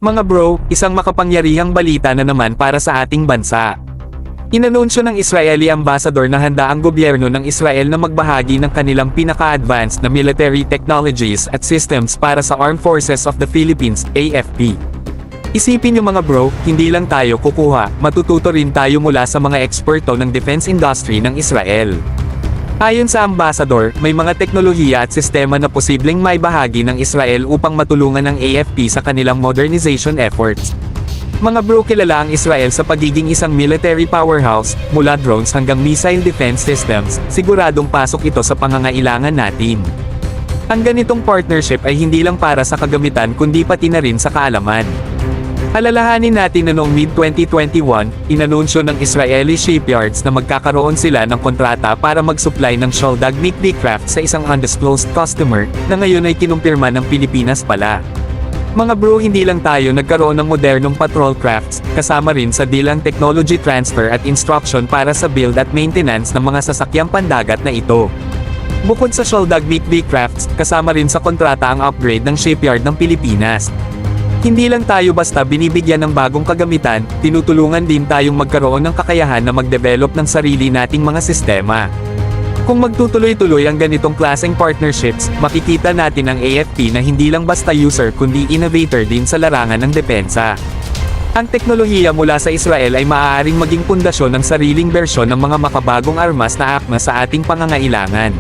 Mga bro, isang makapangyarihang balita na naman para sa ating bansa. Inanunsyo ng Israeli ambassador na handa ang gobyerno ng Israel na magbahagi ng kanilang pinaka-advanced na military technologies at systems para sa Armed Forces of the Philippines, AFP. Isipin nyo mga bro, hindi lang tayo kukuha, matututo rin tayo mula sa mga eksperto ng defense industry ng Israel. Ayon sa ambassador, may mga teknolohiya at sistema na posibleng maibahagi ng Israel upang matulungan ang AFP sa kanilang modernization efforts. Mga bro, kilala ang Israel sa pagiging isang military powerhouse, mula drones hanggang missile defense systems, siguradong pasok ito sa pangangailangan natin. Ang ganitong partnership ay hindi lang para sa kagamitan kundi pati na rin sa kaalaman. Alalahanin natin na noong mid-2021, inanunsyo ng Israeli shipyards na magkakaroon sila ng kontrata para mag-supply ng Sholdag Mikveh craft sa isang undisclosed customer, na ngayon ay kinumpirma ng Pilipinas pala. Mga bro, hindi lang tayo nagkaroon ng modernong patrol crafts, kasama rin sa deal ang technology transfer at instruction para sa build at maintenance ng mga sasakyang pandagat na ito. Bukod sa Sholdag Mikveh crafts, kasama rin sa kontrata ang upgrade ng shipyard ng Pilipinas. Hindi lang tayo basta binibigyan ng bagong kagamitan, tinutulungan din tayong magkaroon ng kakayahan na mag-develop ng sarili nating mga sistema. Kung magtutuloy-tuloy ang ganitong klaseng partnerships, makikita natin ang AFP na hindi lang basta user kundi innovator din sa larangan ng depensa. Ang teknolohiya mula sa Israel ay maaaring maging pundasyon ng sariling bersyon ng mga makabagong armas na akma sa ating pangangailangan.